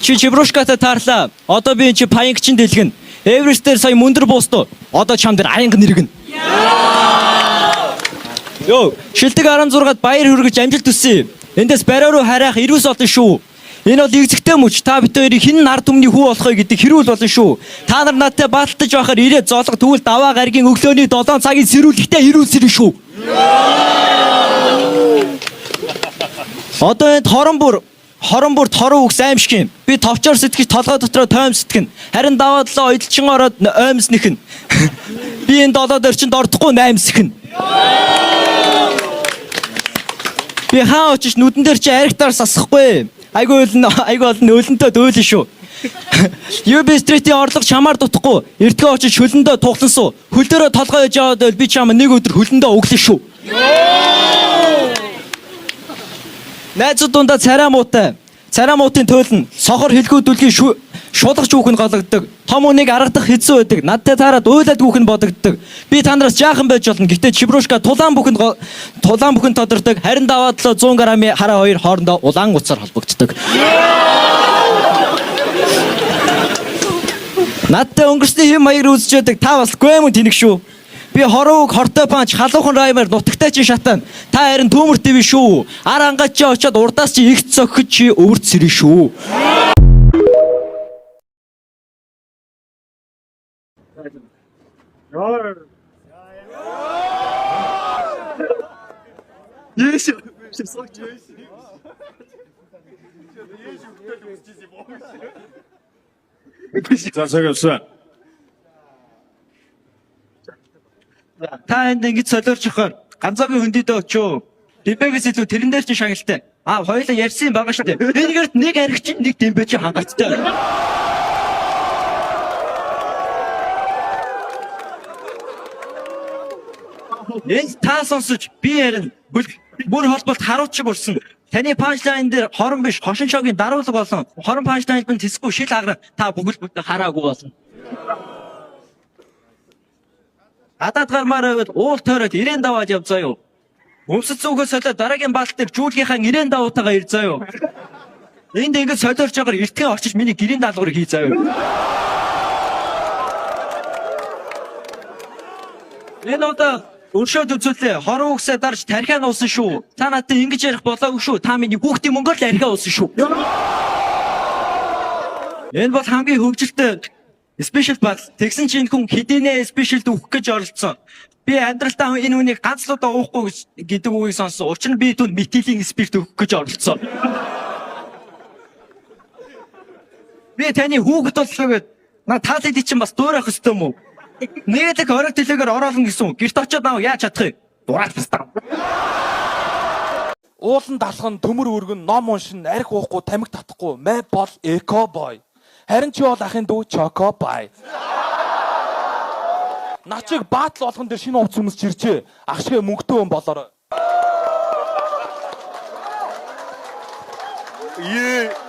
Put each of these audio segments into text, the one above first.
Чи Чебрушкатай таарлаа. Одоо би энэ чи паянкчин дэлгэн. Эверестээр сая мөндөр буусту. Одоо чам дээр аянга нэргэн. Йоо, шилдэг 16-ад баяр хүргэж амжилт төссөн. Эндээс бариа руу харайх ирүүс олон шүү. Энэ бол игзэгтэй мөч. Та битүүрийг хэн нар түмний хүү болохыг гэдэг хэрүүл болно шүү. Та нар надтай бааталтаж байхаар ирээд зоолго тэгвэл даваа гаргийн өглөөний 7 цагийн сэрүүлэгтээ ирүүлсэрэн шүү. Одоо энд хорон бүр торон үгс аимшиг юм. Би товчоор сэтгэж толгой дотроо тойм сэтгэн. Харин даваадлаа ойдлчин ороод оймснэх нь. Би энэ 7 орчинд ордохгүй 8 сэхэн. Би хаа очиж нүдэн дээр чи аригтаар сасахгүй. Айгүй олон өлөнтөө дөөлөн шүү. UB Street-ийн орлого чамаар дутахгүй. Эртгээ очиж хөлөндөө тухлан суу. Хөл дээрээ толгой яж аваад би чамаа нэг өдөр хөлөндөө өглөн шүү. Найзууд дундаа царай муутын төөлн сохор хэлгүүд дүлгийн шулгаж хүүхэн гологддог. Том үнийг аргадах хэцүү байдаг. Надтай таараад уйлаад хүүхэн бодогддог. Би танараас жаахан байж болно. Гэхдээ Чебрушка тулаан бүхэн тодордог. Харин даваадлаа 100 г-ийн хараа хоёр хоорондоо улаан уцаар холбогддог. Надтай өнгөрсний хэм маяг үзчихэд та бас гүм тэнэг шүү. Би хорууг хортой панч халуухан раймаар нутагтай чи шатан. Та харин түүмэртэй би шүү. Ар ангач чи очоод урдаас чи их цогхож чи өвөрт сэрэн шүү. Та энд ингэж солиорч ихоор ганцаагийн хөндөдөө очив. Дэмбэгээс илүү тэрэн дээр чи шагналтай. Хоёулаа ярьсан байгаа шүү дээ. Энийгээрт нэг аригч нэг дэмбэ чи хангалттай. Энд та сонсож би ярина. Бүр холболт харуут шиг болсон. Таны панчлайн дээр хорон биш хошин шогийн даруулга болсон. Хорон панчлайнд нь тэсгүй шил аграа та бүгд хараагүй болсон. Адаад гармаар байвал уул тойроод ирээн даваад явзаа юу. Өмсөд зүгээс солиод дараагийн баалт дээр жуулгийнхаа ирээн даваутайгаа ирзаа юу. Энд ингэж солиорч байгаа эртхэн очиж миний гэрийн даалгаврыг хийзаа юу. Энэ одоо өршөөд үзүүлээ. Хорон үгсээ дарж тархиа нуусан шүү. Та надад ингэж ярих болоогүй шүү. Та миний хүүхдийн мөнгөөр л архиа уусан шүү. Энэ бол хамгийн хөгжилтэй спешиал бат. Тэгсэн чинь хүн хэдийнэ спешиалд өгөх гэж оролцсон. Би амьдралтаа энэ үнийг ганцлуудаа уухгүй гэдэг үгийг сонссон. Учир нь би түүнд метилийн спирт өгөх гэж оролцсон. Би таны хүүхэд боллоо гэд наа таалал чинь бас дуурайх ёстой юм уу? Нийлэг орой төлөөгөр ороолно гэсэн. Гэрт очиод нав яаж чадах юм? Дураач бастаа. Уулан далхан төмөр өргөн ном уншин арх уухгүй тамиг татахгүй мэ бол эко бой. Харин чи бол ахын дүү чоко бай. Начиг баатал болгон дээр шинэ увц хүмүүс чирчээ. Ах шиг мөнгөтэй хүн болоорой.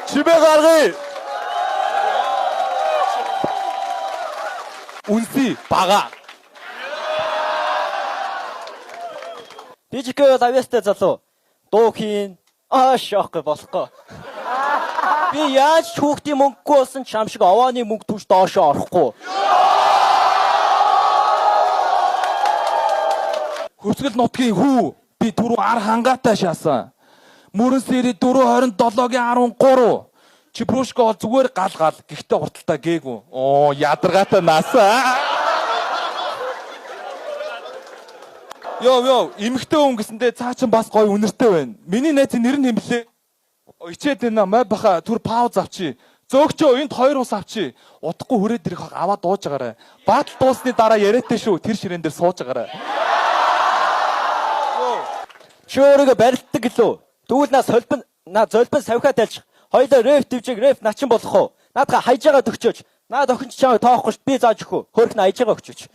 Чибэ гаргая. Үнси бага. Бичгээ авьяастай залуу. Дуу хийн. Шохгүй болохгүй. Би яаж хүүхдийн мөнгөгүй болсон ч ам шиг овооны мөнгө түвш доошоо орохгүй. Хөрсгөл нутгийн хүү. Би түрүү ар хангаатай шаасан. Мөрөн сэри 427-гийн 13. Чебрушка бол зүгээр гал. Гэхдээ урталтаа гээгүй. Ядаргаатай насаа. Йоо, эмхтэй хүн гэсэндээ цаа чин бас гоё үнэртэй байна. Миний найзын нэр нь хэм блэ? Ичээд байна май баха түр пауз авчи. Зөөгчөө энд 2 ус авчи. Удахгүй хүрээд ирэх аваад дууж байгаарай. Баатал дуусны дараа яриатай шүү. Тэр ширээн дээр сууж байгаарай. Чи өөрийгөө барилддаг гэлөө. Тэгвэл золбин савхаа тайлчих. Хоёлоо реф твжиг реф начин болох уу? Наадха хайж байгаа төгчөөч. Наад охин ч чамайг тоохгүй ш би зааж өгөө. Хөрх нь хайж байгаа өгчөөч.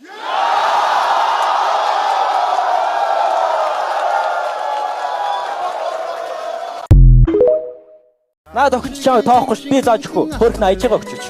Наад охин ч чамайг тоохгүй ш би зааж өгөө. Хөрх нь хайж байгаа өгчөөч.